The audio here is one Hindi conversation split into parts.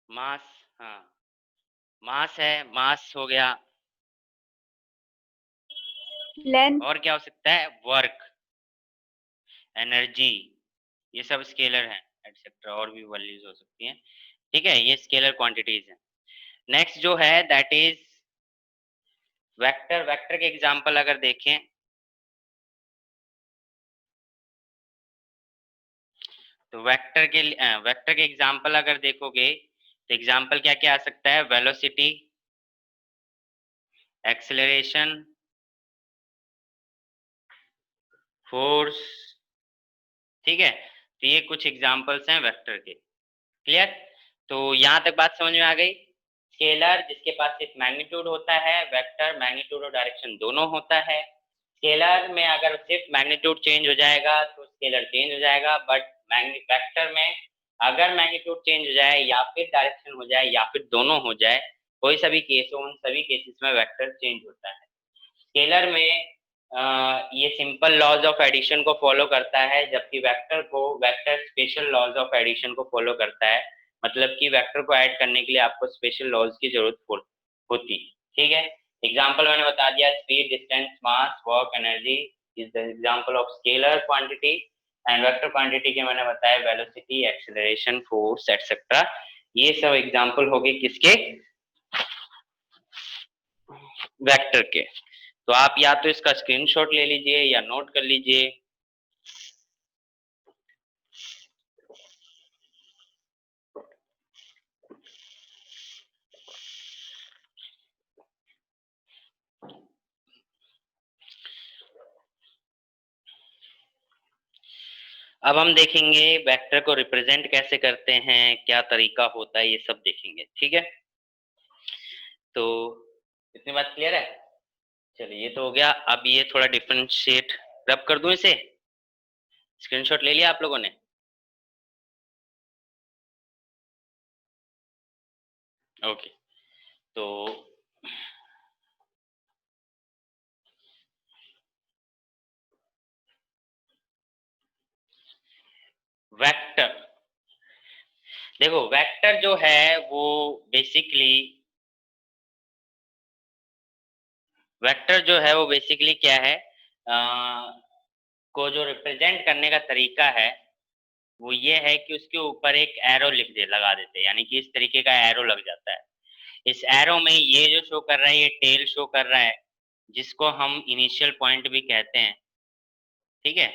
मास, हाँ, मास है, मास हो गया। लेंथ। और क्या हो सकता है? वर्क, एनर्जी, ये सब स्केलर हैं, एटसेट्रा, और भी वैल्यूज हो सकती हैं। ठीक है, ये स्केलर क्वांटिटीज हैं। नेक्स्ट जो है दैट इज वेक्टर। वेक्टर के एग्जांपल अगर देखें तो वेक्टर के एग्जांपल अगर देखोगे तो एग्जांपल क्या क्या आ सकता है? Velocity, acceleration, force. ठीक है, तो ये कुछ एग्जांपल्स हैं वेक्टर के। क्लियर? तो यहाँ तक बात समझ में आ गई। स्केलर जिसके पास सिर्फ मैग्नीट्यूड होता है, वेक्टर मैग्नीट्यूड और डायरेक्शन दोनों होता है। स्केलर में अगर सिर्फ मैग्नीट्यूड चेंज हो जाएगा तो स्केलर चेंज हो जाएगा, बट वेक्टर में अगर मैग्नीट्यूड चेंज हो जाए या फिर डायरेक्शन हो जाए या फिर दोनों हो जाए, कोई सभी केस हो, उन सभी केसेस में वेक्टर चेंज होता है। स्केलर में ये सिंपल लॉज ऑफ एडिशन को फॉलो करता है, जबकि vector special laws of addition को फॉलो करता है। मतलब कि वेक्टर को ऐड करने के लिए आपको स्पेशल लॉज की जरूरत होती है। ठीक है, एग्जांपल मैंने बता दिया, speed, distance, mass, work, energy is the example of scalar quantity. And vector quantity के मैंने बताया वेलोसिटी, एक्सेलरेशन, फोर्स एटसेट्रा। ये सब एग्जांपल हो गए किसके? वेक्टर के। तो आप या तो इसका स्क्रीनशॉट ले लीजिए या नोट कर लीजिए। अब हम देखेंगे वेक्टर को रिप्रेजेंट कैसे करते हैं, क्या तरीका होता है, ये सब देखेंगे। ठीक है, तो इतनी बात क्लियर है? चलिए, ये तो हो गया। अब ये थोड़ा डिफरेंशिएट रब कर दूं इसे। स्क्रीनशॉट ले लिया आप लोगों ने? ओके, तो वेक्टर देखो, वेक्टर जो है वो बेसिकली क्या है? को जो रिप्रेजेंट करने का तरीका है वो ये है कि उसके ऊपर एक एरो लगा देते हैं, यानी कि इस तरीके का एरो लग जाता है। इस एरो में ये जो शो कर रहा है, ये टेल शो कर रहा है, जिसको हम इनिशियल पॉइंट भी कहते हैं। ठीक है,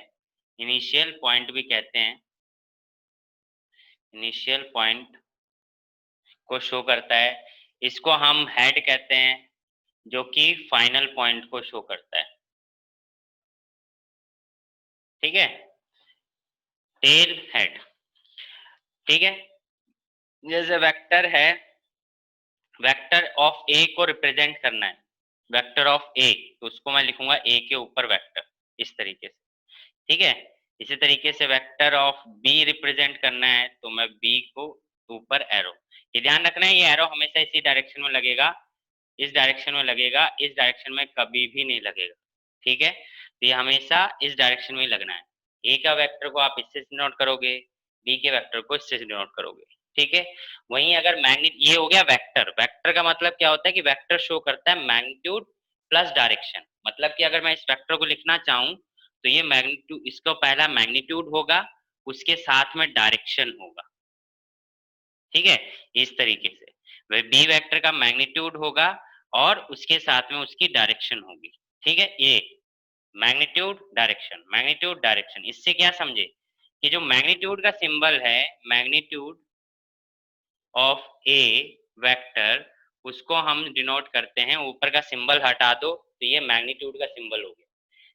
इनिशियल पॉइंट भी कहते हैं। इनिशियल पॉइंट को शो करता है। इसको हम हेड कहते हैं, जो कि फाइनल पॉइंट को शो करता है। ठीक है, टेल, हेड। ठीक है, जैसे वेक्टर है, वेक्टर ऑफ ए को रिप्रेजेंट करना है, वेक्टर ऑफ ए, तो उसको मैं लिखूंगा ए के ऊपर वेक्टर, इस तरीके से। ठीक है, इसी तरीके से वेक्टर ऑफ बी रिप्रेजेंट करना है तो मैं बी को ऊपर एरो। ये ध्यान रखना है, ये एरो हमेशा इसी डायरेक्शन में लगेगा, इस डायरेक्शन में लगेगा, इस डायरेक्शन में कभी भी नहीं लगेगा। ठीक है, तो ये हमेशा इस डायरेक्शन में ही लगना है। ए का वेक्टर को आप इससे डिनोट करोगे, बी के वेक्टर को इससे डिनोट करोगे। ठीक है, वहीं अगर ये हो गया वेक्टर। वेक्टर का मतलब क्या होता है कि वेक्टर शो करता है मैग्नीट्यूड प्लस डायरेक्शन। मतलब कि अगर मैं इस वेक्टर को लिखना चाहूं तो ये मैग्नीट्यूड, इसको पहला मैग्नीट्यूड होगा, उसके साथ में डायरेक्शन होगा। ठीक है, इस तरीके से वह बी वेक्टर का मैग्नीट्यूड होगा और उसके साथ में उसकी डायरेक्शन होगी। ठीक है, ये मैग्नीट्यूड डायरेक्शन, मैग्नीट्यूड डायरेक्शन। इससे क्या समझे कि जो मैग्नीट्यूड का सिंबल है, मैग्नीट्यूड ऑफ ए वेक्टर, उसको हम डिनोट करते हैं, ऊपर का सिंबल हटा दो तो ये मैग्नीट्यूड का सिंबल हो गया।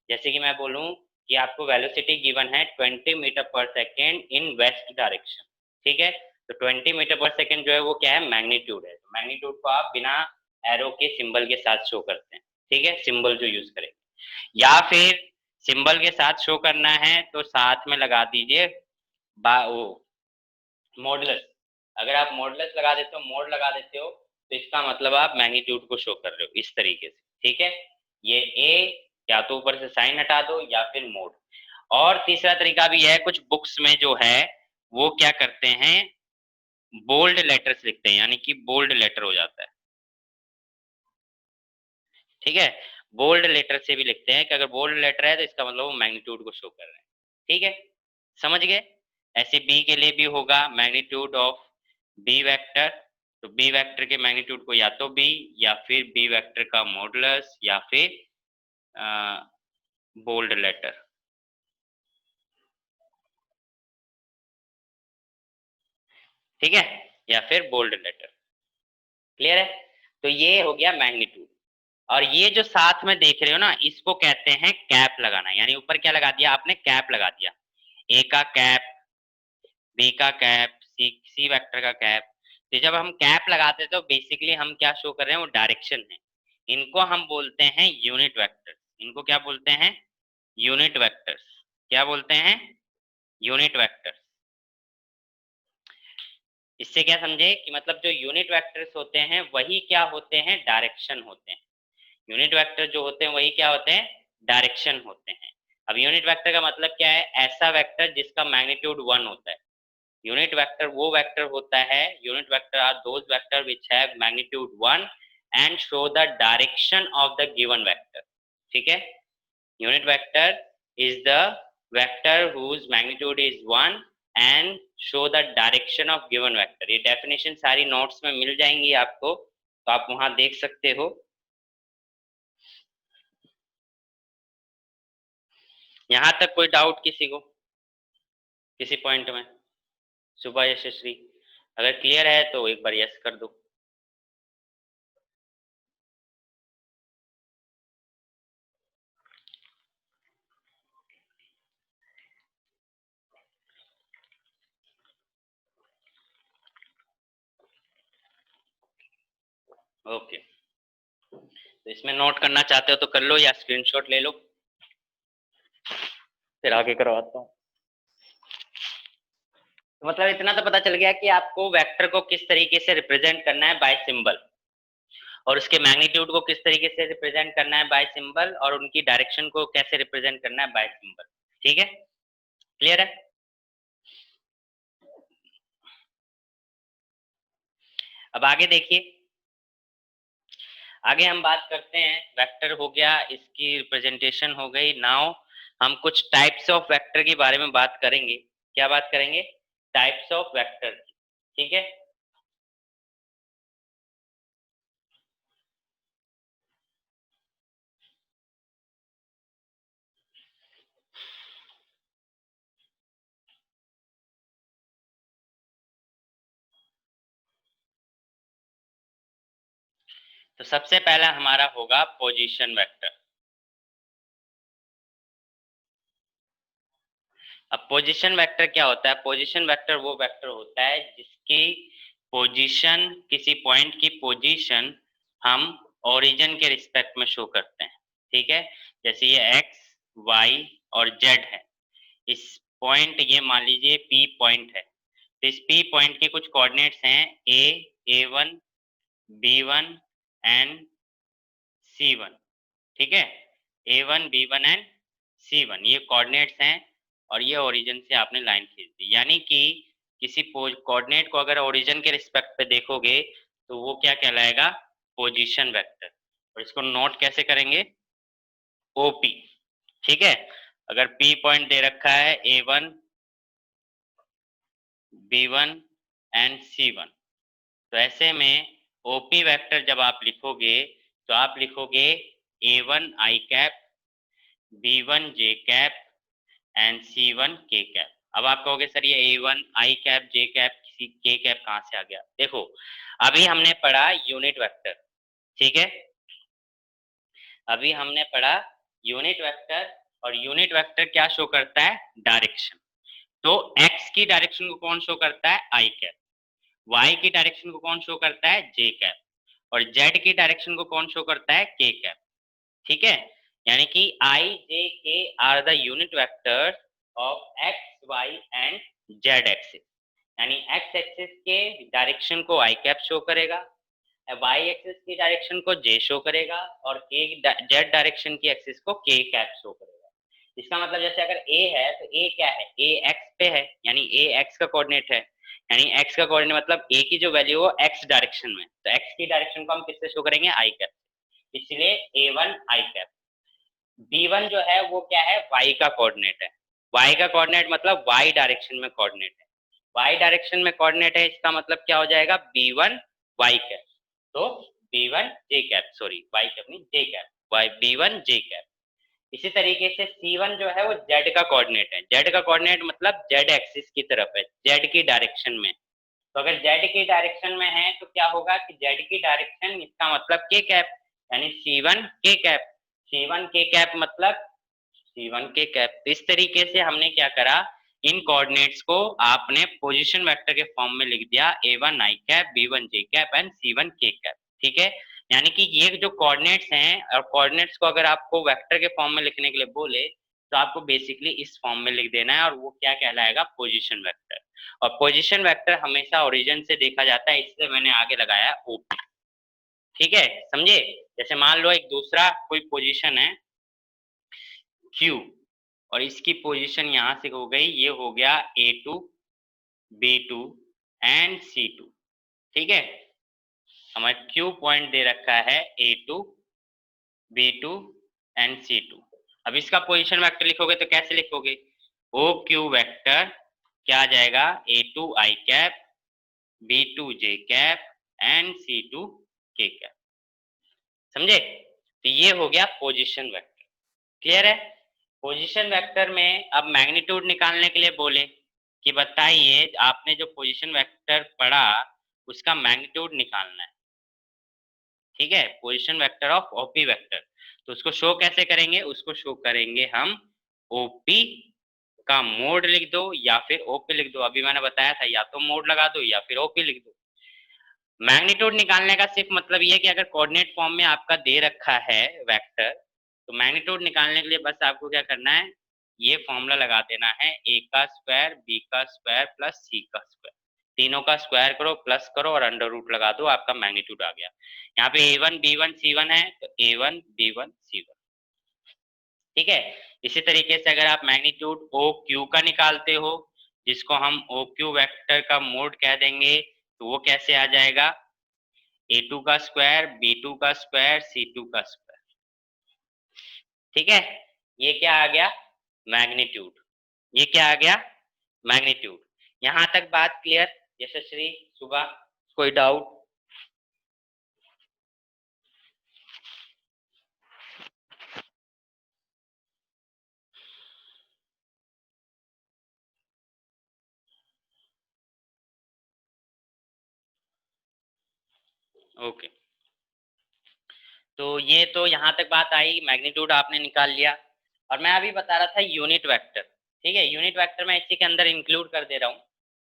जैसे कि मैं बोलूं कि आपको वेलोसिटी गिवन है 20 मीटर पर सेकेंड इन वेस्ट डायरेक्शन। ठीक है, तो 20 मीटर पर सेकेंड जो है वो क्या है? मैग्नीट्यूड है। तो मैग्नीट्यूड को आप बिना एरो के सिंबल के साथ शो करते हैं। ठीक है, सिंबल जो यूज करें, या फिर सिंबल के साथ शो करना है तो साथ में लगा दीजिए वो मॉडुलस। अगर आप मॉडुलस लगा देते हो, मोड लगा देते हो, तो इसका मतलब आप मैग्नीट्यूड को शो कर रहे हो इस तरीके से। ठीक है, ये ए, या तो ऊपर से साइन हटा दो या फिर मोड। और तीसरा तरीका भी है, कुछ बुक्स में जो है वो क्या करते हैं, बोल्ड लेटर्स लिखते हैं, यानी कि बोल्ड लेटर हो जाता है, ठीक है। बोल्ड लेटर से भी लिखते हैं कि अगर बोल्ड लेटर है तो इसका मतलब वो मैग्नीट्यूड को शो कर रहे हैं, ठीक है, समझ गए। ऐसे बी के लिए भी होगा मैग्नीट्यूड ऑफ बी वेक्टर, तो बी वेक्टर के मैग्नीट्यूड को या तो बी या फिर बी वेक्टर का मॉडुलस या फिर बोल्ड लेटर, ठीक है, या फिर बोल्ड लेटर, क्लियर है। तो ये हो गया मैग्नीट्यूड। और ये जो साथ में देख रहे हो ना, इसको कहते हैं कैप लगाना, यानी ऊपर क्या लगा दिया आपने, कैप लगा दिया, ए का कैप, बी का कैप, सी वेक्टर का कैप। तो जब हम कैप लगाते हैं तो बेसिकली हम क्या शो कर रहे हैं, वो डायरेक्शन है। इनको हम बोलते हैं यूनिट वेक्टर्स, इनको क्या बोलते हैं, यूनिट वेक्टर्स, क्या बोलते हैं, यूनिट वेक्टर्स। इससे क्या समझे कि मतलब जो यूनिट वेक्टर्स होते हैं वही क्या होते हैं, डायरेक्शन होते हैं। यूनिट वेक्टर जो होते हैं वही क्या होते हैं, डायरेक्शन होते हैं। अब यूनिट वेक्टर का मतलब क्या है, ऐसा वेक्टर जिसका मैग्नीट्यूड 1 होता है। यूनिट वेक्टर वो वेक्टर होता है, unit vector are those vector which have magnitude 1 and show the direction of the given vector, ठीक है। Unit vector is the vector whose magnitude is 1 and show the direction of given vector। ये डेफिनेशन सारी नोट्स में मिल जाएंगी आपको, तो आप वहां देख सकते हो। यहां तक कोई डाउट किसी को, किसी पॉइंट में, सुबह यशस्वी, अगर क्लियर है तो एक बार यस कर दो। ओके, तो इसमें नोट करना चाहते हो तो कर लो या स्क्रीनशॉट ले लो, फिर आगे करवाता हूँ। तो मतलब इतना तो पता चल गया कि आपको वेक्टर को किस तरीके से रिप्रेजेंट करना है बाय सिंबल, और उसके मैग्नीट्यूड को किस तरीके से रिप्रेजेंट करना है बाय सिंबल, और उनकी डायरेक्शन को कैसे रिप्रेजेंट करना है बाय सिंबल, ठीक है, क्लियर है। अब आगे देखिए, आगे हम बात करते हैं, वेक्टर हो गया, इसकी रिप्रेजेंटेशन हो गई। नाउ हम कुछ टाइप्स ऑफ वेक्टर के बारे में बात करेंगे। क्या बात करेंगे, टाइप्स ऑफ वेक्टर, ठीक है। तो सबसे पहला हमारा होगा पोजीशन वेक्टर। अब पोजीशन वेक्टर क्या होता है, पोजीशन वेक्टर वो वेक्टर होता है जिसकी पोजीशन, किसी पॉइंट की पोजीशन हम ओरिजिन के रिस्पेक्ट में शो करते हैं, ठीक है। जैसे ये एक्स, वाई और जेड है, इस पॉइंट, ये मान लीजिए पी पॉइंट है, तो इस पी पॉइंट के कुछ कोऑर्डिनेट्स हैं A1, B1 एंड C1, ठीक है, A1, B1 एंड C1 ये कोऑर्डिनेट्स हैं, और ये ओरिजिन से आपने लाइन खींच दी, यानी कि किसी कोऑर्डिनेट को अगर ओरिजिन के रिस्पेक्ट पे देखोगे तो वो क्या कहलाएगा, पोजीशन वेक्टर। और इसको नोट कैसे करेंगे, ओपी, ठीक है। अगर पी पॉइंट दे रखा है A1, B1 एंड C1, तो ऐसे में ओपी वेक्टर जब आप लिखोगे तो आप लिखोगे A1 I cap, B1 J cap and C1 के कैप। अब आप कहोगे सर ये A1 आई कैप, जे कैप, के कैप कहाँ से आ गया, देखो अभी हमने पढ़ा यूनिट वेक्टर, ठीक है, अभी हमने पढ़ा यूनिट वेक्टर, और यूनिट वेक्टर क्या शो करता है, डायरेक्शन। तो x की डायरेक्शन को कौन शो करता है, आई कैप, y की डायरेक्शन को कौन शो करता है, जे कैप, और z की डायरेक्शन को कौन शो करता है, के कैप, ठीक है। यानी कि I J K are the unit vectors of X Y and Z axis, यानी एक्स एक्सिस के डायरेक्शन को आई कैप शो करेगा, वाई एक्सिस की डायरेक्शन को जे शो करेगा, और के जेड डायरेक्शन की एक्सिस को के कैप शो करेगा। इसका मतलब जैसे अगर ए है तो ए क्या है, ए एक्स पे है, यानी ए एक्स का कोऑर्डिनेट है, यानी x का कोऑर्डिनेट मतलब a की जो वैल्यू हो x डायरेक्शन में, तो x की डायरेक्शन को हम किससे शो करेंगे, i कैप, इसलिए a1 i कैप। b1 जो है वो क्या है, y का कोऑर्डिनेट है, y का कोऑर्डिनेट मतलब y डायरेक्शन में कोऑर्डिनेट है, y डायरेक्शन में कोऑर्डिनेट है, इसका मतलब क्या हो जाएगा, b1 y कैप, तो b1 j cap, sorry y cap नहीं j cap, y b1 j cap. इसी तरीके से C1 जो है वो Z का कोऑर्डिनेट है, Z का कोऑर्डिनेट मतलब Z एक्सिस की तरफ है, Z की डायरेक्शन में। तो अगर Z की डायरेक्शन में है तो क्या होगा कि Z की डायरेक्शन, इसका मतलब K कैप, यानी C1 K cap, C1 K cap मतलब C1 K कैप। तो इस तरीके से हमने क्या करा, इन कोऑर्डिनेट्स को आपने पोजीशन वेक्टर के फॉर्म में लिख दिया, A1 I cap, B1 J cap and C1 K cap, ठीक है। यानी कि ये जो कोऑर्डिनेट्स हैं, और कोऑर्डिनेट्स को अगर आपको वेक्टर के फॉर्म में लिखने के लिए बोले तो आपको बेसिकली इस फॉर्म में लिख देना है, और वो क्या कहलाएगा, पोजीशन वेक्टर। और पोजीशन वेक्टर हमेशा ओरिजिन से देखा जाता है, इसलिए मैंने आगे लगाया ओपी, ठीक है, समझे। जैसे मान लो एक दूसरा कोई पोजीशन है Q, और इसकी पोजीशन यहां से हो गई, ये हो गया A2 B2 एंड C2, ठीक है। हमारा Q पॉइंट दे रखा है A2 B2 एंड C2। अब इसका पोजीशन वेक्टर लिखोगे तो कैसे लिखोगे, ओ क्यू वेक्टर क्या आ जाएगा, A2 I cap, B2 J cap and C2 K cap, समझे। तो ये हो गया पोजीशन वेक्टर, क्लियर है। पोजीशन वेक्टर में अब मैग्नीट्यूड निकालने के लिए बोले कि बताइए आपने जो पोजीशन वेक्टर पढ़ा उसका मैग्नीट्यूड निकालना है, ठीक है, position vector of OP vector. तो उसको शो कैसे करेंगे, उसको शो करेंगे हम ओपी का मोड लिख दो या फिर ओपी लिख दो, अभी मैंने बताया था या तो मोड लगा दो या फिर ओपी लिख दो। मैग्नीट्यूड निकालने का सिर्फ मतलब ये है कि अगर कोऑर्डिनेट फॉर्म में आपका दे रखा है वेक्टर, तो मैग्नीट्यूड निकालने के लिए बस आपको क्या करना है, ये फॉर्मूला लगा देना है, a का स्क्वायर b का स्क्वायर प्लस c का स्क्वायर, तीनों का स्क्वायर करो प्लस करो और अंडर रूट लगा दो, आपका मैग्नीट्यूड आ गया। यहाँ पे a1 b1 c1 है तो a1 b1 c1, ठीक है। इसी तरीके से अगर आप मैग्नीट्यूड ओ क्यू का निकालते हो, जिसको हम ओ क्यू वेक्टर का मोड कह देंगे, तो वो कैसे आ जाएगा, a2 का स्क्वायर b2 का स्क्वायर c2 का स्क्वायर, ठीक है। ये क्या आ गया, मैग्नीट्यूड, ये क्या आ गया, मैग्नीट्यूड। यहां तक बात क्लियर, यशस्वी, सुबह, कोई डाउट। ओके, तो ये तो यहाँ तक बात आई, मैग्नीट्यूड आपने निकाल लिया। और मैं अभी बता रहा था यूनिट वेक्टर, ठीक है, यूनिट वेक्टर मैं इसी के अंदर इंक्लूड कर दे रहा हूँ,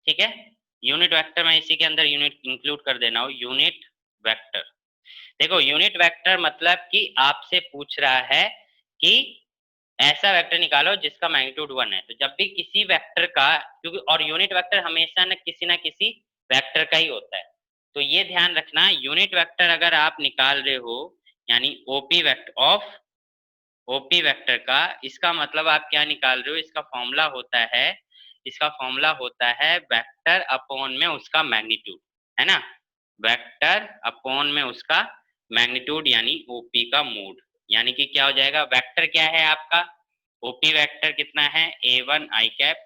ठीक है। यूनिट वेक्टर मैं इसी के अंदर यूनिट इंक्लूड कर देना हूँ, यूनिट वेक्टर। देखो यूनिट वेक्टर मतलब कि आपसे पूछ रहा है कि ऐसा वेक्टर निकालो जिसका मैग्नीट्यूड 1 है। तो जब भी किसी वेक्टर का, क्योंकि और यूनिट वेक्टर हमेशा न किसी वेक्टर का ही होता है, तो ये ध्यान रखना, यूनिट वेक्टर अगर आप निकाल रहे हो यानी OP vector of OP vector का, इसका मतलब आप क्या निकाल रहे हो, इसका फॉर्मूला होता है, इसका फॉर्मूला होता है वेक्टर अपॉन में उसका मैग्नीट्यूड, है ना, वेक्टर अपॉन में उसका मैग्नीट्यूड यानी ओपी का मोड। यानी कि क्या हो जाएगा, वेक्टर क्या है आपका, ओपी वेक्टर कितना है, a1 i cap,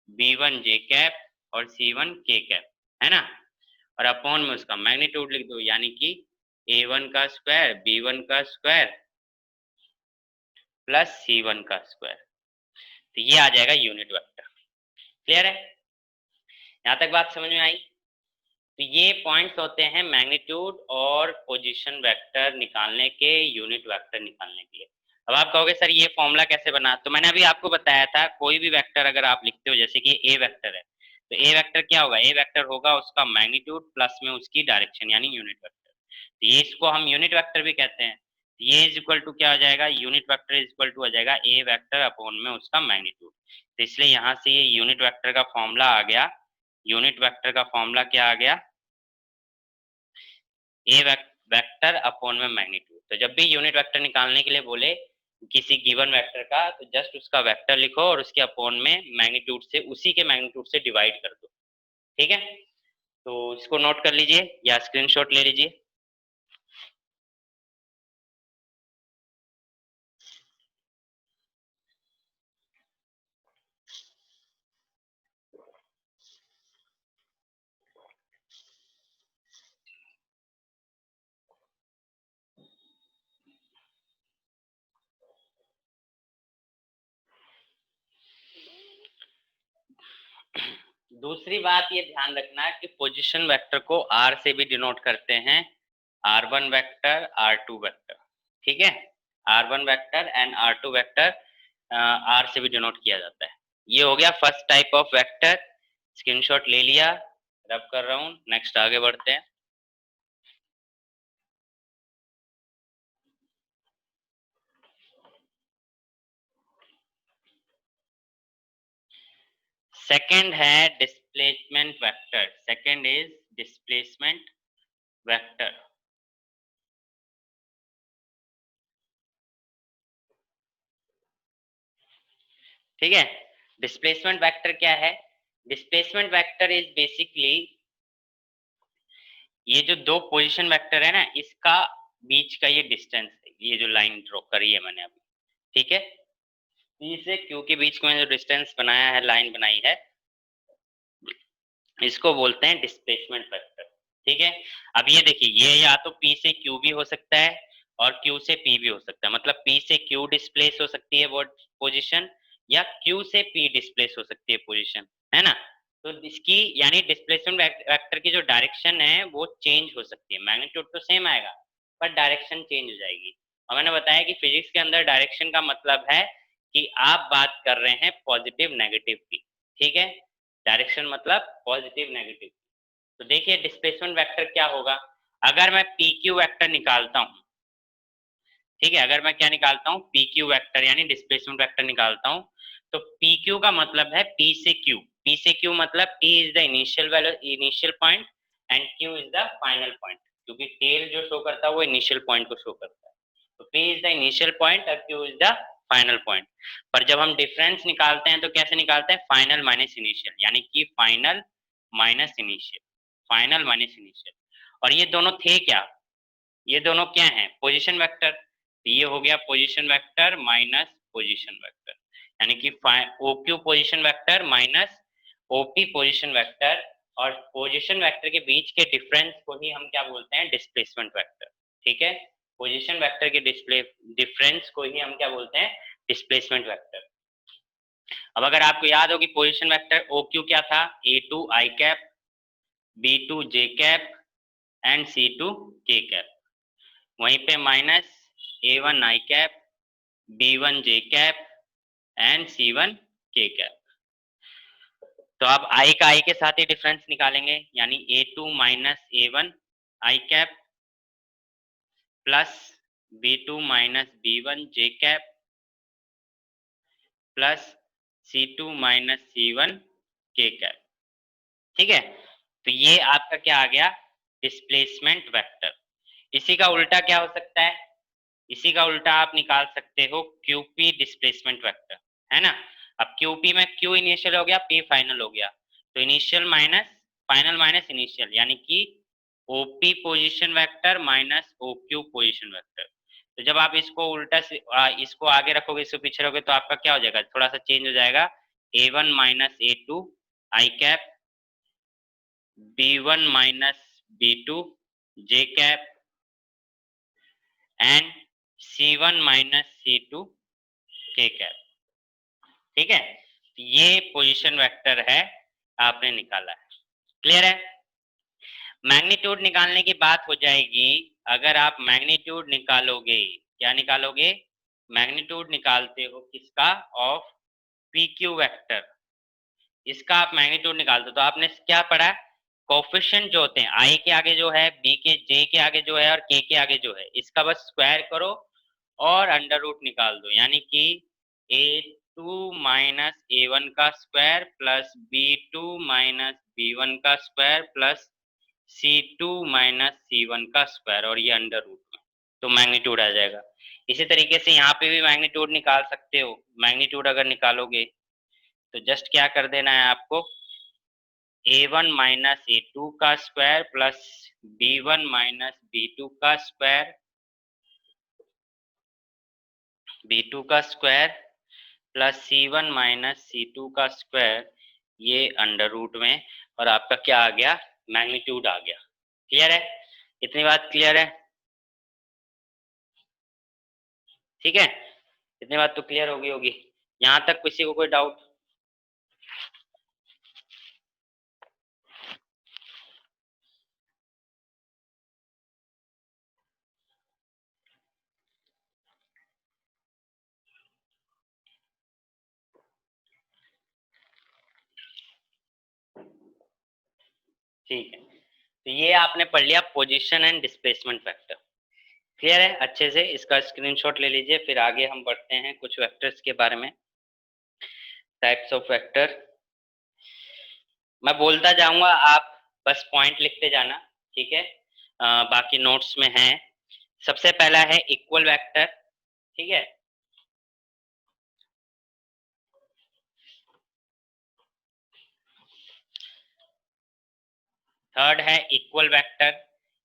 b1 j cap और c1 k कैप, है ना, और अपॉन में उसका मैग्नीट्यूड लिख दो, यानी कि a1 का स्क्वायर b1 का स्क्वायर प्लस c1 का स्क्वायर, तो ये आ जाएगा यूनिट वेक्टर। क्लियर है, यहाँ तक बात समझ में आई। तो ये पॉइंट्स होते हैं मैग्नीट्यूड और पोजीशन वेक्टर निकालने के, यूनिट वेक्टर निकालने के लिए। अब आप कहोगे सर ये फॉर्मूला कैसे बना, तो मैंने अभी आपको बताया था, कोई भी वेक्टर अगर आप लिखते हो, जैसे कि ए वेक्टर है, तो ए वेक्टर क्या होगा, ए वेक्टर होगा उसका मैग्नीट्यूड प्लस में उसकी डायरेक्शन यानी यूनिट वेक्टर, तो ये इसको हम यूनिट वेक्टर भी कहते हैं। ये इज इक्वल टू क्या हो जाएगा, unit vector is equal to हो जाएगा ए वेक्टर अपॉन में उसका मैग्नीट्यूड। तो इसलिए यहाँ से ये यूनिट वेक्टर का फॉर्मूला आ गया, यूनिट वेक्टर का फॉर्मूला क्या आ गया, ए वेक्टर अपॉन में मैग्नीट्यूड। तो जब भी यूनिट वेक्टर निकालने के लिए बोले किसी गिवन वेक्टर का, तो जस्ट उसका वेक्टर लिखो और उसके अपॉन में मैग्नीट्यूड से, उसी के मैग्नीट्यूड से डिवाइड कर दो, ठीक है, तो इसको नोट कर लीजिए या स्क्रीनशॉट ले लीजिए। दूसरी बात ये ध्यान रखना कि पोजीशन वेक्टर को आर से भी डिनोट करते हैं, R1 वेक्टर, R2 वेक्टर, ठीक है, R1 vector and R2 vector are से भी डिनोट किया जाता है। ये हो गया first type of vector, screenshot ले लिया, रब कर रहा हूं, नेक्स्ट आगे बढ़ते हैं। सेकंड है displacement vector, second is displacement vector. ठीक है, डिस्प्लेसमेंट वेक्टर क्या है? डिस्प्लेसमेंट वेक्टर इज बेसिकली ये जो दो पोजीशन वेक्टर है ना, इसका बीच का ये डिस्टेंस है, ये जो लाइन ड्रॉ करी है मैंने अभी, ठीक है, पी से क्यू के बीच में जो डिस्टेंस बनाया है, लाइन बनाई है, इसको बोलते हैं डिस्प्लेसमेंट वेक्टर। ठीक है, अब ये देखिए, ये या तो पी से क्यू भी हो सकता है और क्यू से पी भी हो सकता है, मतलब पी से क्यू डिस्प्लेस हो सकती है वो पोजीशन, या क्यू से पी डिस्प्लेस हो सकती है पोजीशन, है ना। तो इसकी यानी डिस्प्लेसमेंट वेक्टर की जो डायरेक्शन है वो चेंज हो सकती है, मैग्नीट्यूड तो सेम आएगा पर डायरेक्शन चेंज हो जाएगी। और मैंने बताया कि फिजिक्स के अंदर डायरेक्शन का मतलब है कि आप बात कर रहे हैं पॉजिटिव नेगेटिव की, ठीक है, डायरेक्शन मतलब पॉजिटिव नेगेटिव। तो देखिए डिस्प्लेसमेंट वेक्टर क्या होगा, अगर मैं पी क्यू वेक्टर निकालता हूं, ठीक है, अगर मैं क्या निकालता हूं, पी क्यू वेक्टर यानी डिस्प्लेसमेंट वेक्टर निकालता हूं, तो पी क्यू का मतलब है पी से क्यू, पी से क्यू मतलब P is the initial value, initial point, and Q is the final point, क्योंकि टेल जो शो करता है वो इनिशियल पॉइंट को शो करता है। तो P is the initial point और Q is the final point. पर जब हम डिफरेंस निकालते हैं तो कैसे निकालते हैं, फाइनल माइनस इनिशियल, यानी कि final minus initial, final minus initial. और ये दोनों थे क्या, ये दोनों क्या हैं, पोजीशन वेक्टर। तो ये हो गया position vector minus position vector, यानी कि O Q position vector minus OP position vector, और पोजीशन वेक्टर के बीच के डिफरेंस को ही हम क्या बोलते हैं, डिस्प्लेसमेंट वेक्टर। ठीक है, पोजीशन वेक्टर के डिस्प्ले डिफरेंस को ही हम क्या बोलते हैं, डिस्प्लेसमेंट वेक्टर। अब अगर आपको याद हो कि पोजीशन वेक्टर ओ क्यू क्या था, A two I cap, B two J cap and C two K cap, वहीं पे minus A one I cap, B one J cap and C one K cap. तो अब आई का आई के साथ ही डिफरेंस निकालेंगे, यानी A two minus A one I cap plus B two minus B one J cap plus C two minus C one K cap. ठीक है, तो ये आपका क्या आ गया, डिस्प्लेसमेंट वेक्टर। इसी का उल्टा क्या हो सकता है, इसी का उल्टा आप निकाल सकते हो क्यूपी डिस्प्लेसमेंट वेक्टर, है ना। अब क्यूपी में क्यू इनिशियल हो गया, पी फाइनल हो गया, तो initial minus final minus initial, यानी कि OP position vector minus OQ position vector. तो जब आप इसको उल्टा से इसको आगे रखोगे, इसको पीछे रखोगे, तो आपका क्या हो जाएगा, थोड़ा सा चेंज हो जाएगा, A one minus A two I cap, B one minus B two J cap and C one minus C two K cap. ठीक है, ये पोजीशन वेक्टर है, आपने निकाला है, क्लियर है। मैग्नीट्यूड निकालने की बात हो जाएगी, अगर आप मैग्नीट्यूड निकालोगे, क्या निकालोगे, मैग्नीट्यूड निकालते हो किसका, ऑफ पी क्यू वेक्टर, इसका आप मैग्नीट्यूड निकालते हो, तो आपने क्या पढ़ा, कोफिशिएंट जो होते हैं, आई के आगे जो है, बी के जे के आगे जो है और के आगे जो है, इसका बस स्क्वायर करो और अंडर रूट निकाल दो, यानी कि A two minus A one का square plus B two minus B one का square plus C two minus C one का स्क्वायर, और ये अंडर रूट में, तो मैग्नीट्यूड आ जाएगा। इसी तरीके से यहाँ पे भी मैग्नीट्यूड निकाल सकते हो, मैग्नीट्यूड अगर निकालोगे तो जस्ट क्या कर देना है आपको, A1 माइनस A2 का square plus B1 minus B2 का स्क्वायर, B2 का square plus C1 minus C2 का स्क्वायर, ये अंडर रूट में, और आपका क्या आ गया, मैग्नीट्यूड आ गया। क्लियर है, इतनी बात क्लियर है? ठीक है, इतनी बात तो क्लियर होगी होगी। यहां तक किसी को कोई डाउट? ठीक है, तो ये आपने पढ़ लिया position and displacement vector. Clear है अच्छे से? इसका स्क्रीनशॉट ले लीजिए, फिर आगे हम बढ़ते हैं कुछ वेक्टर्स के बारे में, टाइप्स ऑफ वेक्टर। मैं बोलता जाऊंगा, आप बस पॉइंट लिखते जाना, ठीक है? बाकी नोट्स में है। सबसे पहला है इक्वल वेक्टर, ठीक है? थर्ड है इक्वल वेक्टर।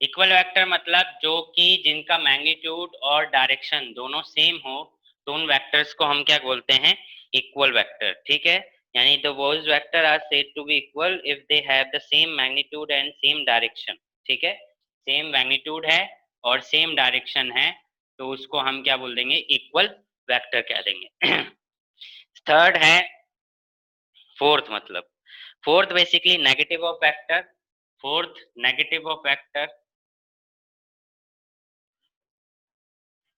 इक्वल वेक्टर मतलब जो कि जिनका मैग्नीट्यूड और डायरेक्शन दोनों सेम हो, तो उन वेक्टर्स को हम क्या बोलते हैं, इक्वल वेक्टर। ठीक है, यानी the both vector are said to be equal if they have the same magnitude and same direction. ठीक है, सेम मैग्नीट्यूड है और सेम डायरेक्शन है, तो उसको हम क्या बोल देंगे, इक्वल वेक्टर कह देंगे। थर्ड है फोर्थ, मतलब fourth basically negative of vector. Fourth negative of vector,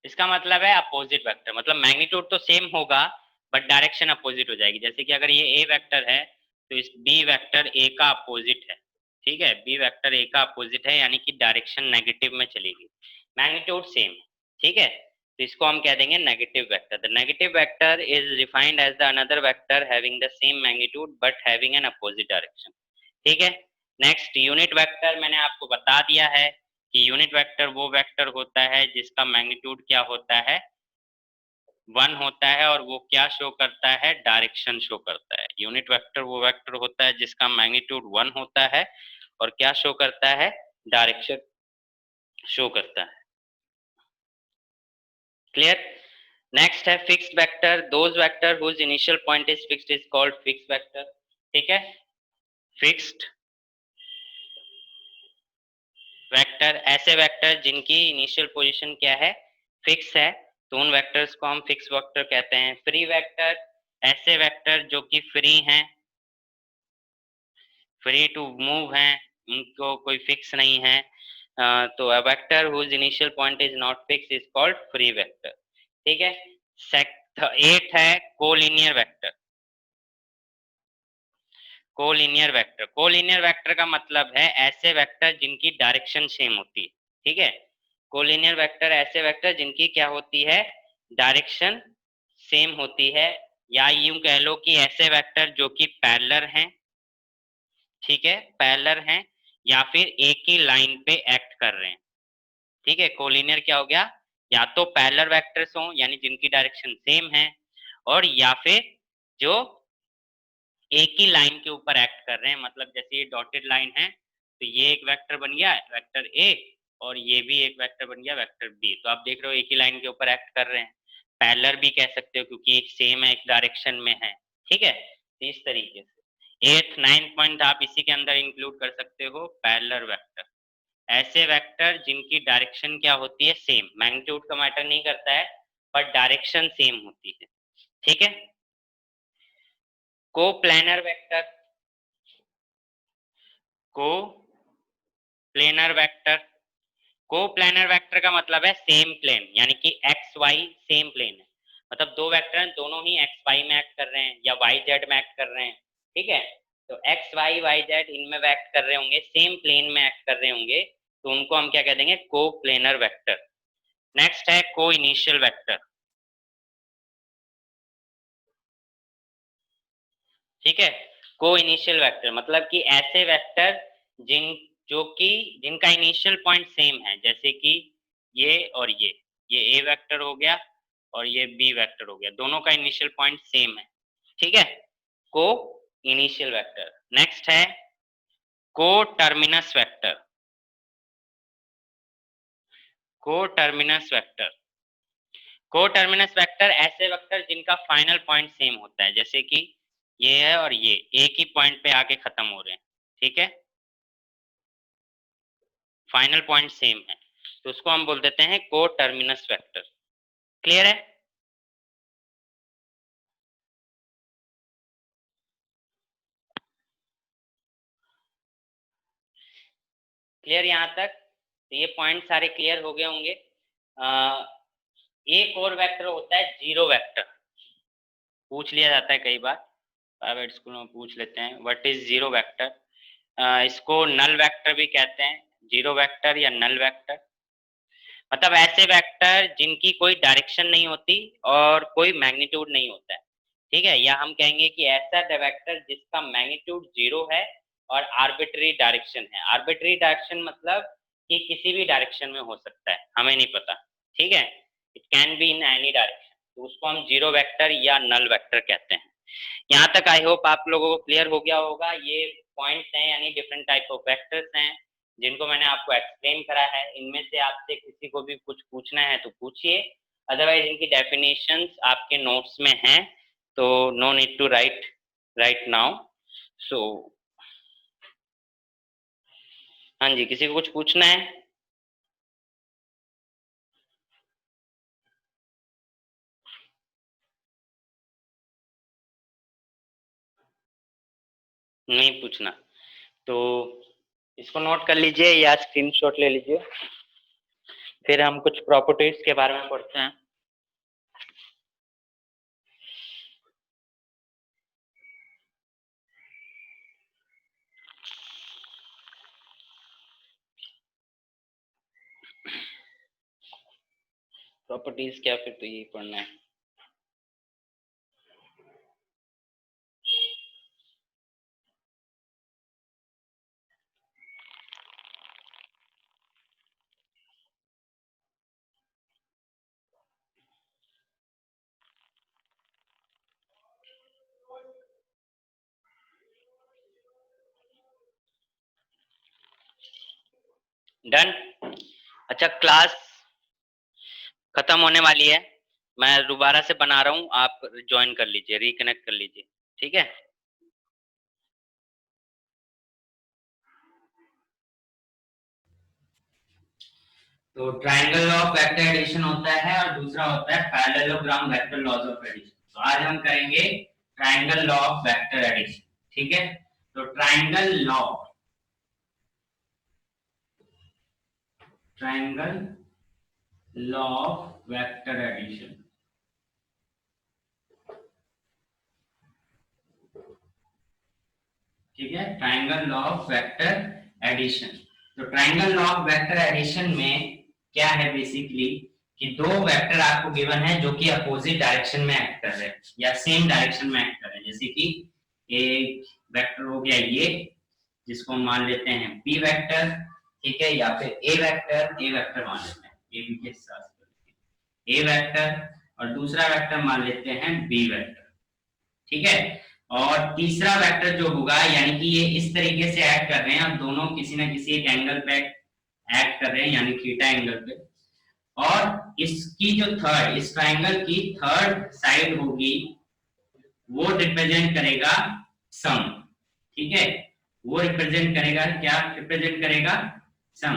इसका मतलब है अपोजिट वेक्टर, मतलब मैग्नीट्यूड तो सेम होगा बट डायरेक्शन अपोजिट हो जाएगी। जैसे कि अगर ये ए वेक्टर है तो इस बी वेक्टर ए का अपोजिट है। ठीक है, बी वेक्टर ए का अपोजिट है, यानी कि डायरेक्शन नेगेटिव में चलेगी, मैग्नीट्यूड सेम। ठीक है, तो इसको हम कह देंगे negative vector. The negative vector is defined as the another vector having the same magnitude but having an opposite direction. ठीक है, नेक्स्ट यूनिट वेक्टर, मैंने आपको बता दिया है कि यूनिट वेक्टर वो वेक्टर होता है जिसका मैग्नीट्यूड क्या होता है, 1 होता है, और वो क्या शो करता है, डायरेक्शन शो करता है। यूनिट वेक्टर वो वेक्टर होता है जिसका मैग्नीट्यूड 1 होता है और क्या शो करता है, डायरेक्शन शो करता है। क्लियर? नेक्स्ट है fixed vector. Those vector whose initial point is fixed is called fixed vector. ठीक है, फिक्स्ड वेक्टर, ऐसे वेक्टर जिनकी इनिशियल पोजीशन क्या है, फिक्स है, तो उन वेक्टर्स को हम फिक्स वेक्टर कहते हैं। फ्री वेक्टर, ऐसे वेक्टर जो कि फ्री हैं, फ्री टू मूव हैं, उनको कोई फिक्स नहीं है, तो a vector whose initial point is not fix is called free vector. ठीक है, एट है collinear vector. Collinear vector, collinear vector का मतलब है ऐसे वेक्टर जिनकी डायरेक्शन सेम होती है। ठीक है, कोलिनियर वेक्टर ऐसे वेक्टर जिनकी क्या होती है, डायरेक्शन सेम होती है, या यूं कह लो कि ऐसे वेक्टर जो कि पैरेलल हैं। ठीक है, पैरेलल हैं या फिर एक ही लाइन पे एक्ट कर रहे हैं। ठीक है, कोलिनियर क्या हो गया, या तो पैरेलल वेक्टर्स हों यानी जिनकी डायरेक्शन सेम है, और या फिर जो एक ही लाइन के ऊपर एक्ट कर रहे हैं। मतलब जैसे ये डॉटेड लाइन है तो ये एक वेक्टर बन गया वेक्टर ए, और ये भी एक वेक्टर बन गया वेक्टर बी, तो आप देख रहे हो एक ही लाइन के ऊपर एक्ट कर रहे हैं। पैरेलल भी कह सकते हो क्योंकि एक सेम है, एक डायरेक्शन में है। ठीक है, तो इस तरीके से एथ नाइन्थ पॉइंट आप इसी के अंदर इंक्लूड कर सकते हो, पैरेलल वेक्टर, ऐसे वेक्टर जिनकी डायरेक्शन क्या होती है, सेम, मैग्नीट्यूड का मैटर नहीं करता है पर डायरेक्शन सेम होती है। ठीक है, को प्लानर वेक्टर, को प्लेनर वेक्टर, को प्लेनर वेक्टर का मतलब है सेम प्लेन, यानी कि एक्स वाई सेम प्लेन है, मतलब दो वेक्टर हैं दोनों ही एक्स वाई में एक्ट कर रहे हैं या वाई जेड में एक्ट कर रहे हैं। ठीक है, तो एक्स वाई वाई जेड इनमें एक्ट कर रहे होंगे, सेम प्लेन में एक्ट कर रहे होंगे, तो उनको हम क्या कह देंगे, को प्लेनर वेक्टर। नेक्स्ट है को इनिशियल वेक्टर। ठीक है, को इनिशियल वेक्टर मतलब कि ऐसे वेक्टर जिन जो कि जिनका इनिशियल पॉइंट सेम है, जैसे कि ये और ये ए वेक्टर हो गया और ये बी वेक्टर हो गया, दोनों का इनिशियल पॉइंट सेम है। ठीक है, को इनिशियल वेक्टर। नेक्स्ट है कोटर्मिनस वेक्टर, कोटर्मिनस वेक्टर, कोटर्मिनस वेक्टर ऐसे वेक्टर जिनका फाइनल पॉइंट सेम होता है, जैसे कि ये है और ये एक ही पॉइंट पे आके खत्म हो रहे हैं, ठीक है, फाइनल पॉइंट सेम है, तो उसको हम बोल देते हैं कोटर्मिनस वेक्टर। क्लियर है? क्लियर यहाँ तक? तो ये पॉइंट सारे क्लियर हो गए होंगे। एक और वेक्टर होता है जीरो वेक्टर, पूछ लिया जाता है कई बार, प्राइवेट स्कूल में पूछ लेते हैं व्हाट इज जीरो वेक्टर। इसको नल वेक्टर भी कहते हैं, जीरो वेक्टर या नल वेक्टर, मतलब ऐसे वेक्टर जिनकी कोई डायरेक्शन नहीं होती और कोई मैग्नीट्यूड नहीं होता है, ठीक है, या हम कहेंगे कि ऐसा वेक्टर जिसका मैग्नीट्यूड जीरो है और आर्बिट्री डायरेक्शन है। आर्बिट्री डायरेक्शन मतलब कि किसी भी डायरेक्शन में हो सकता है, हमें नहीं पता, ठीक है, it can be in any direction, तो उसको हम जीरो वेक्टर या नल वेक्टर कहते हैं। यहाँ तक आई होप आप लोगों को क्लियर हो गया होगा। ये पॉइंट्स हैं यानी डिफरेंट टाइप ऑफ वेक्टर्स हैं जिनको मैंने आपको एक्सप्लेन करा है। इनमें से आपसे किसी को भी कुछ पूछना है तो पूछिए, अदरवाइज इनकी डेफिनेशंस आपके नोट्स में हैं, तो no need to write right now. So हाँ जी, किसी को कुछ पूछना है? नहीं पूछना तो इसको नोट कर लीजिए या स्क्रीनशॉट ले लीजिए, फिर हम कुछ प्रॉपर्टीज के बारे में पढ़ते हैं। प्रॉपर्टीज क्या, फिर तो यही पढ़ना है। डन। अच्छा, क्लास खत्म होने वाली है, मैं दोबारा से बना रहा हूँ, आप ज्वाइन कर लीजिए, रिकनेक्ट कर लीजिए, ठीक है। तो ट्राइंगल ऑफ वेक्टर एडिशन होता है और दूसरा होता है parallelogram vector laws of addition. तो आज हम करेंगे triangle law of vector addition, ठीक है। तो triangle law of vector addition, ठीक है, triangle law of vector addition. तो triangle law of vector addition में क्या है बेसिकली कि दो वेक्टर आपको गिवन है जो कि अपोजिट डायरेक्शन में एक्ट कर रहे हैं या सेम डायरेक्शन में एक्ट कर रहे हैं, जैसे कि एक वेक्टर हो गया ये, जिसको हम मान लेते हैं पी वेक्टर, ठीक है, या फिर ए वेक्टर मान लेते हैं, ए बी के साथ ए वेक्टर, और दूसरा वेक्टर मान लेते हैं बी वेक्टर, ठीक है। और तीसरा वेक्टर जो होगा यानी कि ये इस तरीके से एक्ट कर रहे हैं और दोनों किसी ना किसी एक एंगल पे एक्ट कर रहे हैं यानी थीटा एंगल पे, और इसकी जो थर्ड, इस ट्रायंगल की थर्ड साइड होगी वो रिप्रेजेंट करेगा सम, ठीक है, वो रिप्रेजेंट करेगा, क्या रिप्रेजेंट करेगा? सम।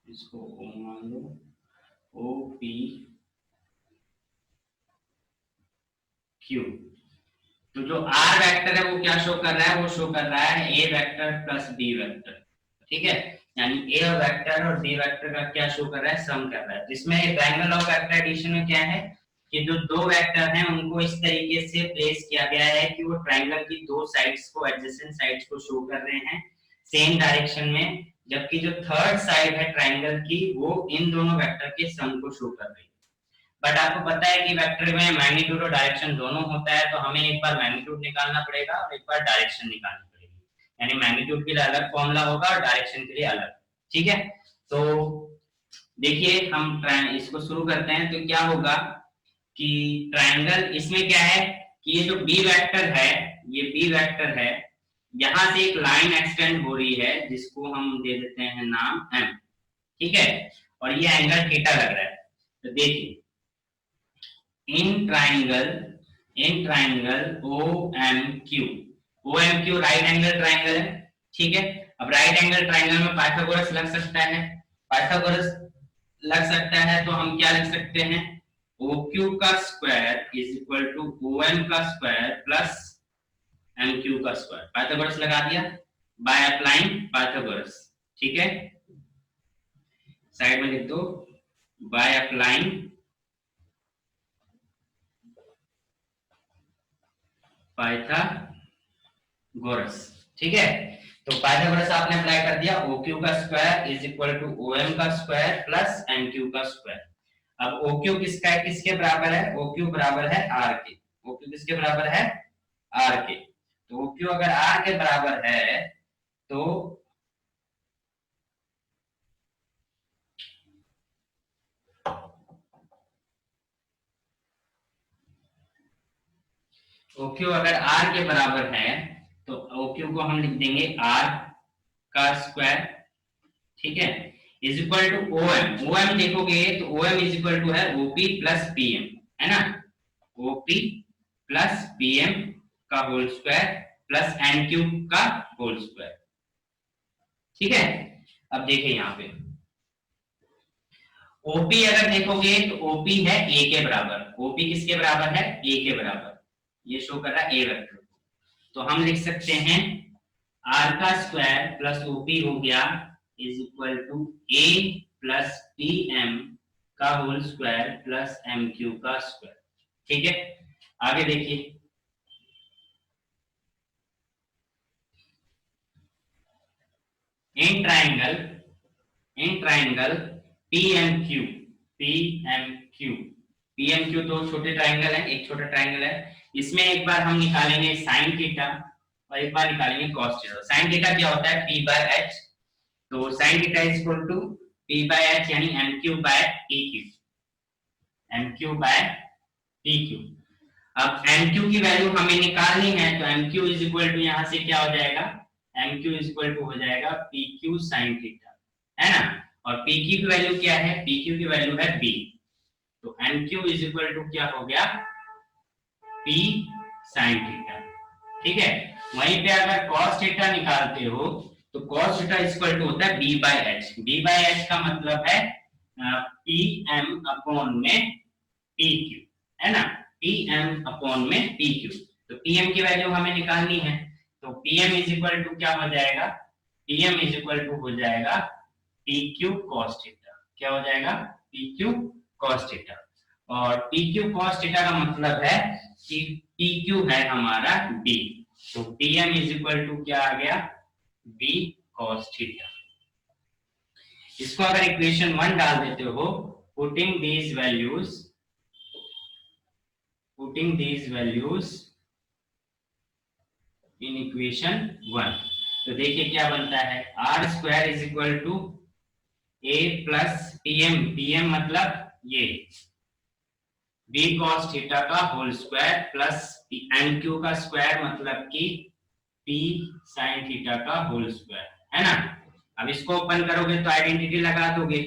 इसको ओ मान लो, ओ पी क्यू। तो जो आर वेक्टर है वो क्या शो कर रहा है? वो शो कर रहा है ए वेक्टर प्लस बी वेक्टर, ठीक है, यानी ए वेक्टर और बी वेक्टर का क्या शो कर रहा है? सम कर रहा है। जिसमें ट्रायंगल ऑफ वेक्टर एडिशन में क्या है कि जो दो वेक्टर हैं उनको इस तरीके से प्लेस किया गया है कि वो ट्रायंगल की दो साइड्स को, एडजेसेंट साइड्स को शो कर रहे हैं सेम डायरेक्शन में, जबकि जो थर्ड साइड है ट्रायंगल की वो इन दोनों वेक्टर के सम को शो कर रही है। बट आपको पता है कि वेक्टर में मैग्नीट्यूड और डायरेक्शन दोनों होता है, तो हमें एक बार मैग्नीट्यूड निकालना पड़ेगा और एक बार डायरेक्शन निकालनी पड़ेगी, यानी मैग्नीट्यूड के लिए अलग फॉर्मूला होगा और डायरेक्शन के लिए अलग, ठीक है। तो देखिए हम इसको शुरू करते हैं, तो क्या होगा कि ट्रायंगल इसमें क्या है कि ये जो बी वेक्टर है, ये बी वेक्टर है, यहां से एक लाइन एक्सटेंड हो रही है जिसको हम दे देते हैं नाम एम, ठीक है, और ये एंगल थीटा लग रहा है। तो देखिए in triangle, in triangle O M Q, O M Q right angle triangle है, ठीक है। अब राइट एंगल ट्रायंगल में पाइथागोरस लग सकता है, पाइथागोरस लग सकता है तो हम क्या लिख सकते हैं, ओ क्यू का square is equal to O M का स्क्वायर प्लस एम क्यू का स्क्वायर। पाइथागोरस लगा दिया बाय अप्लाइंग पाइथागोरस, ठीक है, साइड में लिख दो बाय अप्लाइंग पाइथागोरस, ठीक है। तो पाइथागोरस आपने अप्लाई कर दिया, ओ क्यू का square is equal to O M का स्क्वायर प्लस एम क्यू का स्क्वायर। अब ओ क्यू किसका है, किसके बराबर है, ओ क्यू बराबर है आर के, ओ क्यू किसके बराबर है, आर के। तो ओ क्यू अगर आर के बराबर है तो ओ क्यू अगर आर के बराबर है तो ओ क्यू को हम लिख देंगे आर का स्क्वायर, ठीक है, is equal to O M. O M देखोगे तो O M is equal to है ओपी प्लस पीएम, है ना, ओपी प्लस पीएम का whole square plus N Q का होल स्क्वायर, ठीक है। अब देखिए यहाँ पे ओपी अगर देखोगे तो ओपी है ए के बराबर, ओपी किसके बराबर है, ए के बराबर, ये शो कर रहा है ए वेक्टर, तो हम लिख सकते हैं आर का स्क्वायर प्लस ओपी हो गया is equal to A plus P M का whole square plus M Q का स्क्वायर, ठीक है। आगे देखिए in triangle, in triangle P M Q, P M Q, P M Q तो छोटे ट्राइंगल है, एक छोटा ट्राइंगल है, इसमें एक बार हम निकालेंगे साइन थीटा और एक बार निकालेंगे कॉस थीटा। साइन थीटा क्या होता है, पी बाय एच, तो sine theta is equal to P by H यानी M Q by P Q, M Q by P Q. अब एम क्यू की वैल्यू हमें निकालनी है तो M Q is equal to यहां से क्या हो जाएगा, M Q is equal to हो जाएगा पी क्यू साइन थीटा, है ना, और पी क्यू की वैल्यू क्या है, पी क्यू की वैल्यू है बी, तो M Q is equal to क्या हो गया, पी साइन थीटा, ठीक है। वहीं पे अगर cos थीटा निकालते हो तो cos थीटा इक्वल टू होता है b by H, b by H का मतलब है पी एम अपॉन में पी क्यू, है ना, पी एम अपॉन में पी क्यू। तो पी एम की वैल्यू हमें निकालनी है, तो P M is equal to क्या हो जाएगा, P M is equal to हो जाएगा पी क्यू कॉस थीटा, क्या हो जाएगा, पी क्यू कॉस थीटा, और पी क्यू कॉस थीटा का मतलब है कि पी क्यू है हमारा b, तो Pm इज इक्वल टू क्या आ गया, b cos थीटा। इसको अगर इक्वेशन 1 डाल देते हो, putting these values, putting these values in equation 1, तो देखिए क्या बनता है, R square is equal to A plus P M, P M मतलब ये b cos थीटा का whole square plus N Q का स्क्वायर मतलब कि p sin थीटा का होल स्क्वायर, है ना। अब इसको ओपन करोगे तो आइडेंटिटी लगा दोगे,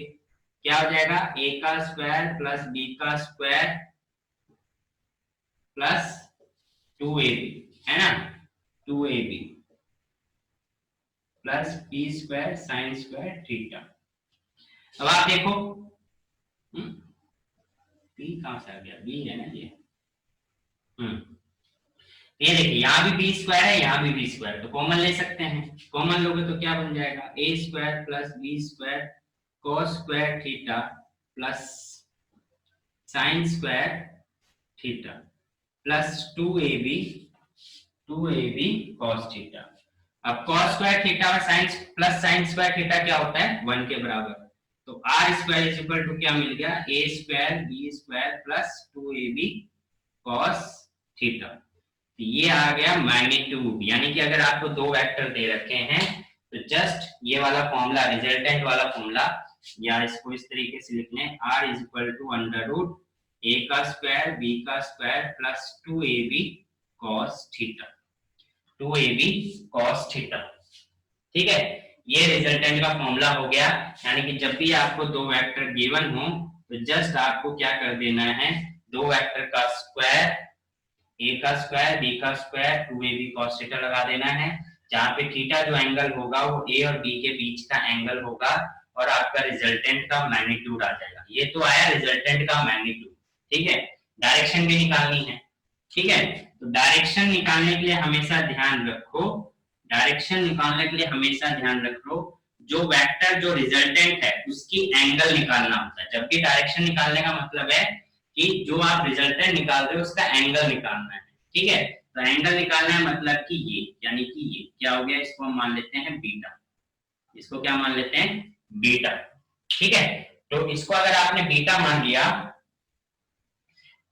क्या हो जाएगा, a का स्क्वायर प्लस b का स्क्वायर प्लस 2ab, है ना, 2ab plus p square sin square theta. अब आप देखो p कहां से आ गया, b है ना ये, ये देखिए यहाँ भी बी स्क्वायर है, यहाँ भी बी स्क्वायर, तो कॉमन ले सकते हैं, कॉमन लोगे तो क्या बन जाएगा, A square plus B square cos square theta plus sine square theta plus 2ab, 2ab cos theta. अब कॉस स्क्वायर थीटा और sine plus sine square theta क्या होता है, 1 के बराबर, तो R square is equal to क्या मिल गया, A square B square plus 2ab cos theta. ये आ गया मैग्नीट्यूड, यानी कि अगर आपको दो वेक्टर दे रखे हैं तो जस्ट ये वाला फॉर्मूला, रिजल्टेंट वाला फॉर्मूला, या इसको इस तरीके से लिखने, r is equal to under root A का स्क्वायर बी का square plus 2ab cos theta, 2ab cos theta. ठीक है, ये रिजल्टेंट का फॉर्मूला हो गया। यानी कि जब भी आपको दो वेक्टर गिवन हो तो जस्ट आपको क्या कर देना है, दो वेक्टर का स्क्वायर, ए का स्क्वायर बी का स्क्वायर 2ab cos थीटा लगा देना है, जहां पे थीटा जो एंगल होगा वो ए और बी के बीच का एंगल होगा और आपका रिजल्टेंट का मैग्नीट्यूड आ जाएगा। ये तो आया रिजल्टेंट का मैग्नीट्यूड। ठीक है, डायरेक्शन भी निकालनी है। ठीक है, तो डायरेक्शन निकालने के लिए हमेशा ध्यान रखो, डायरेक्शन निकालने के लिए हमेशा ध्यान रखो जो वेक्टर जो रिजल्टेंट है उसकी एंगल निकालना होता है। जब भी डायरेक्शन निकालने का मतलब है कि जो आप रिजल्टेंट निकाल रहे हो उसका एंगल निकालना है। ठीक है, तो एंगल निकालना है मतलब कि ये, यानी कि ये क्या हो गया, इसको हम मान लेते हैं बीटा, इसको क्या मान लेते हैं, बीटा। ठीक है, तो इसको अगर आपने बीटा मान लिया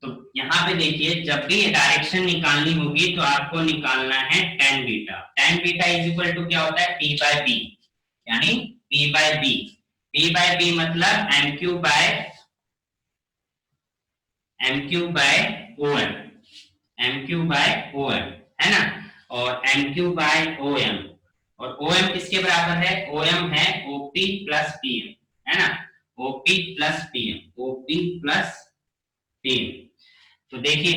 तो यहाँ पे देखिए जब भी डायरेक्शन निकालनी होगी तो आपको निकालना है tan beta. tan beta is equal to क्या होता है, p बाय b, यानी p by b। p by b मतलब m by om, m by om है ना, और m बाय om, और om किसके बराबर है, om है op प्लस pm, है ना, op plus pm, op plus pm। तो देखिए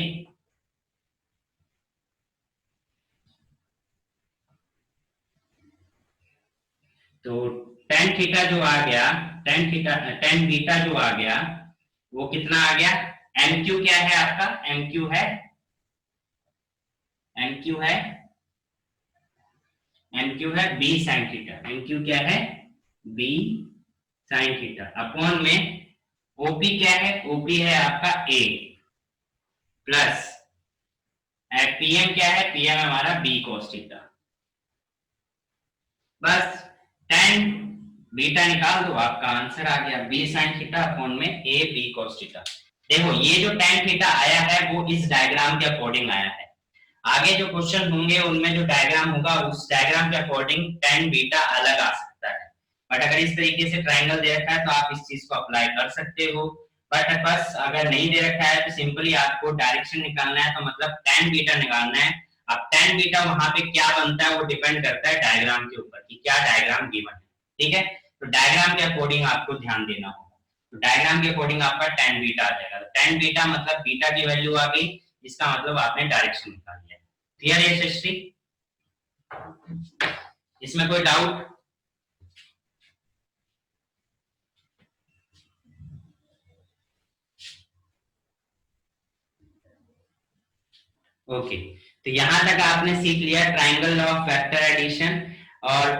तो tan थीटा जो आ गया, tan बीटा जो आ गया वो कितना आ गया, mq क्या है आपका, mq है b sin थीटा, mq क्या है b sin थीटा अपॉन में op क्या है, op है आपका a प्लस pm क्या है, pm हमारा b cos थीटा। बस tan बीटा निकाल दो, आपका आंसर आ गया b sin थीटा अपॉन में a b cos थीटा। देखो ये जो tan थीटा आया है वो इस डायग्राम के अकॉर्डिंग आया है। आगे जो क्वेश्चन होंगे उनमें जो डायग्राम होगा उस डायग्राम के अकॉर्डिंग tan बीटा अलग आ सकता है, बट अगर इस तरीके से ट्रायंगल दे रखा है तो आप इस चीज को अप्लाई कर सकते हो। बट बस अगर नहीं दे रखा है तो सिंपली आपको डायरेक्शन निकालना है, तो मतलब tan बीटा निकालना है। अब tan बीटा वहां पे क्या बनता है वो डिपेंड करता है डायग्राम के ऊपर कि क्या डायग्राम गिवन है। ठीक है, तो डायग्राम के अकॉर्डिंग आपको ध्यान देना होगा, तो डायग्राम के अकॉर्डिंग आपका tan बीटा आ जाएगा। tan बीटा मतलब बीटा की वैल्यू आ गई, इसका मतलब आपने डायरेक्शन निकाल लिया। क्लियर है यशस्वी, इसमें कोई डाउट? ओके, तो यहां तक आपने सीख लिया triangle law of vector addition, और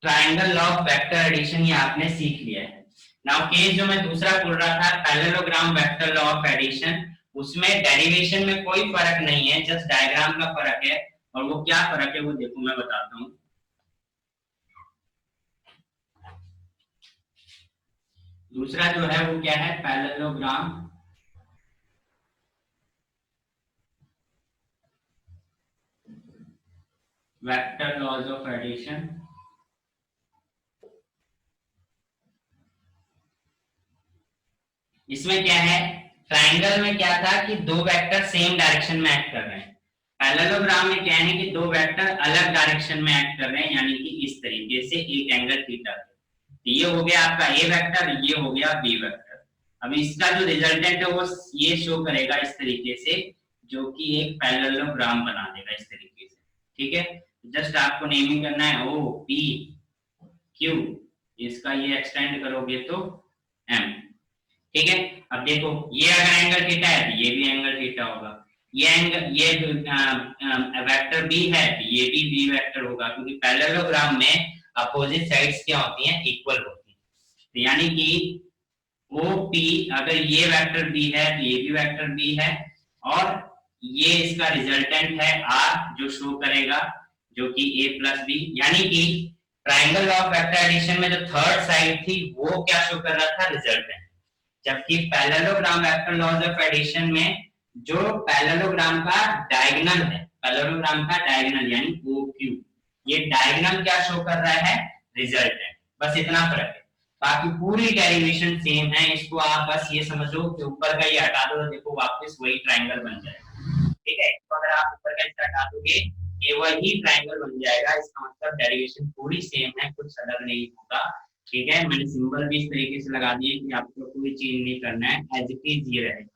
triangle law of vector addition ये आपने सीख लिया है। नाउ केस जो मैं दूसरा बोल रहा था parallelogram vector law of addition, उसमें डेरिवेशन में कोई फर्क नहीं है, जस्ट डायग्राम का फर्क है। और वो क्या फर्क है वो देखो मैं बताता हूं। दूसरा जो है वो क्या है, parallelogram vector laws of addition. इसमें क्या है, ट्रायंगल में क्या था कि दो वेक्टर सेम डायरेक्शन में एक्ट कर रहे हैं, पैरेललोग्राम में क्या है कि दो वेक्टर अलग डायरेक्शन में एक्ट कर रहे हैं, यानी कि इस तरीके से एक एंगल थीटा। तो ये हो गया आपका ए वेक्टर, ये हो गया बी वेक्टर। अब इसका जो रिजल्टेंट है वो ये शो करेगा इस तरीके से, जो कि एक पैरेललोग्राम बना देगा इस तरीके से। ठीक है, जस्ट आपको नेमिंग करना है ओ पी क्यू, इसका ये एक्सटेंड करोगे तो एम। ठीक है, अब देखो ये अगर एंगल थीटा है तो ये भी एंगल थीटा होगा, ये एंगल ये वेक्टर बी है तो ये भी बी वेक्टर होगा, क्योंकि पैरेललोग्राम में अपोजिट साइड्स क्या होती हैं, इक्वल होती हैं। तो यानी कि OP अगर ये वेक्टर बी है तो ये भी वेक्टर बी है, और ये इसका रिजल्टेंट है R जो शो करेगा जो कि A प्लस बी, यानी कि triangle law of vector addition में जो थर्ड साइड थी वो क्या शो कर रहा था, रिजल्टेंट। जबकि parallelogram vector laws of addition में जो पैरेललोग्राम का डायगोनल है, पैरेललोग्राम का डायगोनल यानी OQ, ये डायगोनल क्या शो कर रहा है, रिजल्टेंट। बस इतना फर्क है। बाकी पूरी डेरिवेशन सेम है। इसको आप बस ये समझो कि ऊपर का ये हटा दो, देखो वापस वही ट्रायंगल बन जाएगा। ठीक है, तो अगर आप ऊपर का इसका हटा दोगे ये वही ट्रायंगल बन जाएगा। इसका मतलब डेरिवेशन पूरी सेम है, कुछ अलग नहीं होगा। ठीक है, मैंने सिंबल भी इस तरीके से लगा दिए कि आपको कोई चेंज नहीं करना है, एज इट इज ये रहेगा।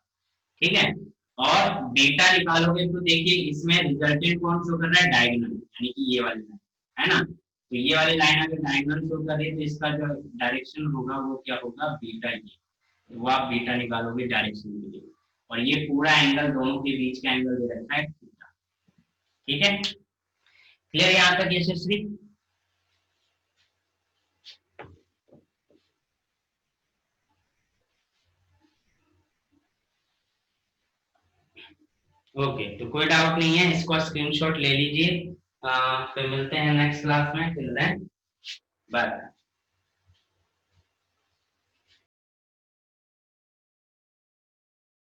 ठीक है, और बीटा निकालोगे तो देखिए इसमें रिजल्टेंट कौन शो कर रहा है, डायगोनल, यानी कि ये वाली लाइन है ना। तो ये वाली लाइन अगर डायगोनल शो करे तो इसका जो डायरेक्शन होगा वो क्या होगा, बीटा ये। तो वो आप बीटा निकालोगे डायरेक्शन के लिए, और ये पूरा एंगल दोनों के बीच का एंगल दे रखा है थीटा। ठीक है, क्लियर यहाँ तक यशस्वी? ओके, तो कोई डाउट नहीं है, इसको स्क्रीनशॉट ले लीजिए। फिर मिलते हैं नेक्स्ट क्लास में, टिल देन बाय।